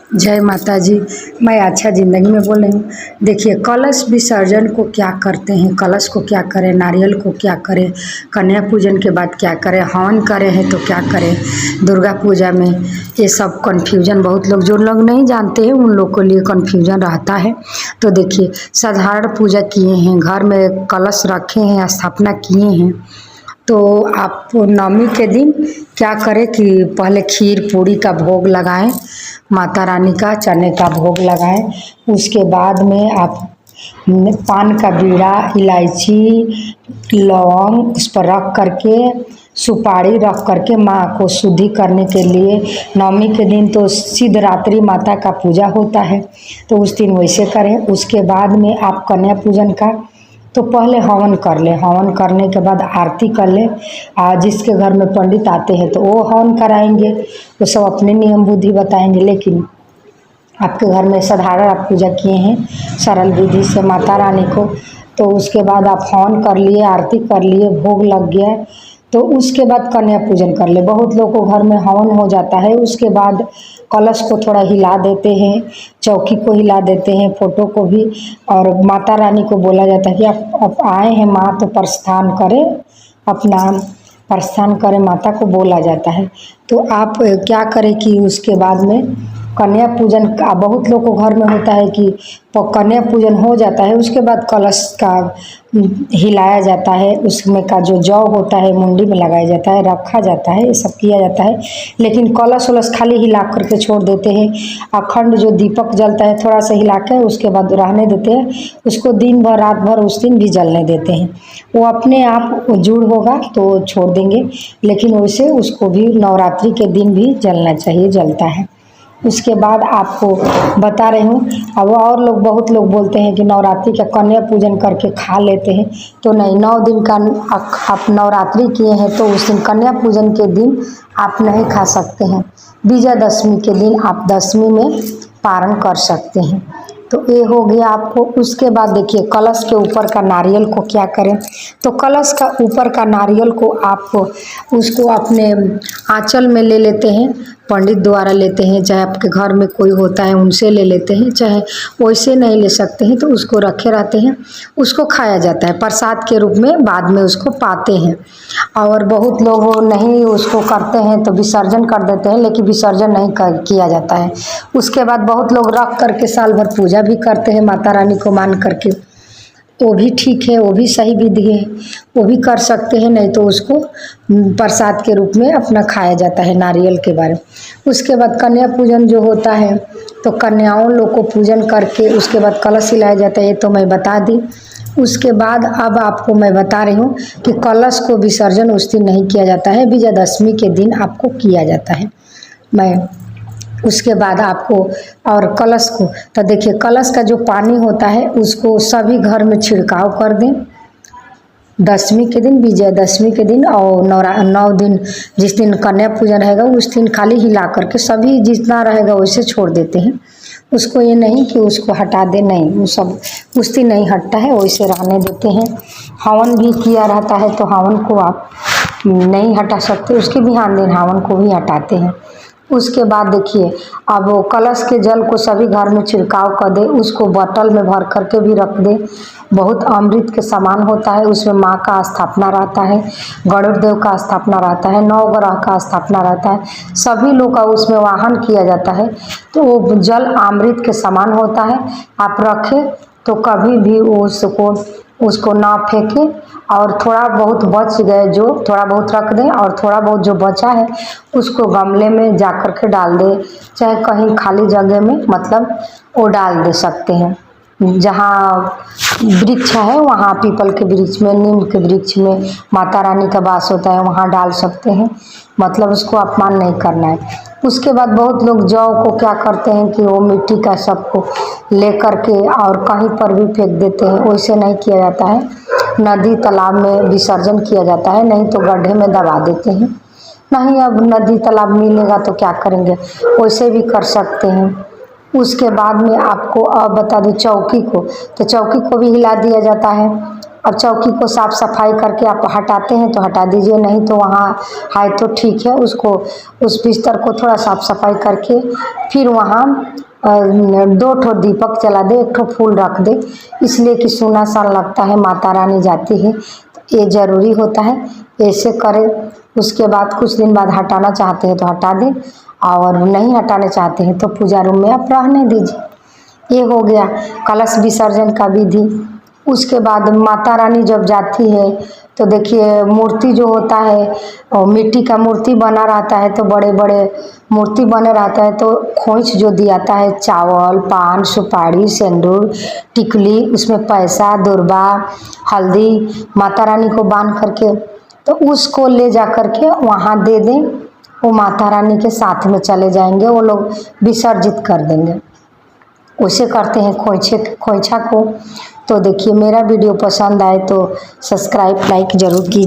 जय माता जी। मैं अच्छा ज़िंदगी में बोल रही हूँ। देखिए, कलश विसर्जन को क्या करते हैं, कलश को क्या करें, नारियल को क्या करें, कन्या पूजन के बाद क्या करें, हवन करें हैं तो क्या करें, दुर्गा पूजा में ये सब कन्फ्यूजन बहुत लोग जो लोग नहीं जानते हैं उन लोग के लिए कन्फ्यूजन रहता है। तो देखिए, साधारण पूजा किए हैं, घर में कलश रखे हैं, स्थापना किए हैं, तो आप नवमी के दिन क्या करें कि पहले खीर पूड़ी का भोग लगाएं, माता रानी का चने का भोग लगाएं। उसके बाद में आप पान का बीड़ा, इलायची, लौंग उस पर रख करके, सुपारी रख करके माँ को शुद्धि करने के लिए, नवमी के दिन तो सिद्धरात्रि माता का पूजा होता है तो उस दिन वैसे करें। उसके बाद में आप कन्या पूजन का तो पहले हवन कर ले, हवन करने के बाद आरती कर ले। जिसके घर में पंडित आते हैं तो वो हवन कराएंगे, वो सब अपने नियम बुद्धि बताएंगे। लेकिन आपके घर में साधारण आप पूजा किए हैं सरल विधि से माता रानी को, तो उसके बाद आप हवन कर लिए, आरती कर लिए, भोग लग गया, तो उसके बाद कन्या पूजन कर ले। बहुत लोग को घर में हवन हो जाता है, उसके बाद कलश को थोड़ा हिला देते हैं, चौकी को हिला देते हैं, फोटो को भी, और माता रानी को बोला जाता है कि आप आए हैं माँ तो प्रस्थान करें, अपना प्रस्थान करें, माता को बोला जाता है। तो आप क्या करें कि उसके बाद में कन्या पूजन का बहुत लोग को घर में होता है कि कन्या पूजन हो जाता है, उसके बाद कलश का हिलाया जाता है, उसमें का जो जौ होता है मुंडी में लगाया जाता है, रखा जाता है, ये सब किया जाता है। लेकिन कलश वलश खाली हिला करके छोड़ देते हैं। अखंड जो दीपक जलता है थोड़ा सा हिला के उसके बाद रहने देते हैं, उसको दिन भर रात भर उस दिन भी जलने देते हैं। वो अपने आप जुड़ होगा तो छोड़ देंगे, लेकिन वैसे उसको भी नवरात्रि के दिन भी जलना चाहिए, जलता है। उसके बाद आपको बता रही हूँ। अब और लोग बहुत लोग बोलते हैं कि नवरात्रि का कन्या पूजन करके खा लेते हैं, तो नहीं, 9 दिन का आप नवरात्रि किए हैं तो उस दिन कन्या पूजन के दिन आप नहीं खा सकते हैं। विजयदशमी के दिन आप दशमी में पारण कर सकते हैं। तो ये हो गया आपको। उसके बाद देखिए, कलश के ऊपर का नारियल को क्या करें, तो कलश का ऊपर का नारियल को आप उसको अपने आंचल में ले लेते हैं, पंडित द्वारा लेते हैं, चाहे आपके घर में कोई होता है उनसे ले लेते हैं, चाहे वैसे नहीं ले सकते हैं तो उसको रखे रहते हैं। उसको खाया जाता है प्रसाद के रूप में, बाद में उसको पाते हैं। और बहुत लोग नहीं उसको करते हैं तो विसर्जन कर देते हैं, लेकिन विसर्जन नहीं किया जाता है। उसके बाद बहुत लोग रख करके साल भर पूजा भी करते हैं माता रानी को मान करके, वो भी ठीक है, वो भी सही विधि है, वो भी कर सकते हैं। नहीं तो उसको प्रसाद के रूप में अपना खाया जाता है नारियल के बारे में। उसके बाद कन्या पूजन जो होता है तो कन्याओं लोग को पूजन करके उसके बाद कलश हिलाया जाता है, ये तो मैं बता दी। उसके बाद अब आपको मैं बता रही हूँ कि कलश को विसर्जन उस दिन नहीं किया जाता है, विजयदशमी के दिन आपको किया जाता है। मैं उसके बाद आपको और कलश को, तो देखिए कलश का जो पानी होता है उसको सभी घर में छिड़काव कर दें दशमी के दिन, विजयदशमी के दिन, और 9 दिन जिस दिन कन्या पूजन रहेगा उस दिन खाली हिला करके सभी जितना रहेगा वैसे छोड़ देते हैं। उसको ये नहीं कि उसको हटा दे, नहीं, वो सब उस दिन नहीं हटता है, वैसे रहने देते हैं। हवन भी किया रहता है तो हवन को आप नहीं हटा सकते, उसके बिहान दिन हवन को भी हटाते हैं। उसके बाद देखिए, अब वो कलश के जल को सभी घर में छिड़काव कर दे, उसको बोतल में भर करके भी रख दे। बहुत अमृत के समान होता है, उसमें माँ का स्थापना रहता है, गरुड़ देव का स्थापना रहता है, नवग्रह का स्थापना रहता है, सभी लोग का उसमें वाहन किया जाता है। तो वो जल अमृत के समान होता है। आप रखें तो कभी भी उसको ना फेंकें, और थोड़ा बहुत बच गए जो थोड़ा बहुत रख दें, और थोड़ा बहुत जो बचा है उसको गमले में जा कर के डाल दें, चाहे कहीं खाली जगह में, मतलब वो डाल दे सकते हैं। जहाँ वृक्ष है वहाँ पीपल के वृक्ष में, नीम के वृक्ष में माता रानी का वास होता है, वहाँ डाल सकते हैं, मतलब उसको अपमान नहीं करना है। उसके बाद बहुत लोग जौ को क्या करते हैं कि वो मिट्टी का सबको ले करके और कहीं पर भी फेंक देते हैं, वैसे नहीं किया जाता है। नदी तालाब में विसर्जन किया जाता है, नहीं तो गड्ढे में दबा देते हैं। नहीं, अब नदी तालाब मिलेगा तो क्या करेंगे, वैसे भी कर सकते हैं। उसके बाद में आपको अब बता दूं चौकी को, तो चौकी को भी हिला दिया जाता है। अब चौकी को साफ सफाई करके आप हटाते हैं तो हटा दीजिए, नहीं तो वहाँ है तो ठीक है, उसको उस बिस्तर को थोड़ा साफ सफाई करके फिर वहाँ 2 ठो दीपक जला दे, 1 ठो फूल रख दे, इसलिए कि सुना-सा लगता है, माता रानी जाती है, तो ये ज़रूरी होता है, ऐसे करें। उसके बाद कुछ दिन बाद हटाना चाहते हैं तो हटा दें, और नहीं हटाना चाहते हैं तो पूजा रूम में आप रहने दीजिए। ये हो गया कलश विसर्जन का विधि। उसके बाद माता रानी जब जाती है तो देखिए मूर्ति जो होता है और मिट्टी का मूर्ति बना रहता है, तो बड़े बड़े मूर्ति बने रहता है, तो खोइच जो दियाता है चावल, पान, सुपारी, सिंदूर, टिकली, उसमें पैसा, दुर्बा, हल्दी माता रानी को बांध करके, तो उसको ले जा करके वहाँ दे दें, वो माता रानी के साथ में चले जाएंगे, वो लोग विसर्जित कर देंगे। उसे करते हैं खोइछा को। तो देखिए मेरा वीडियो पसंद आए तो सब्सक्राइब लाइक ज़रूर कीजिए।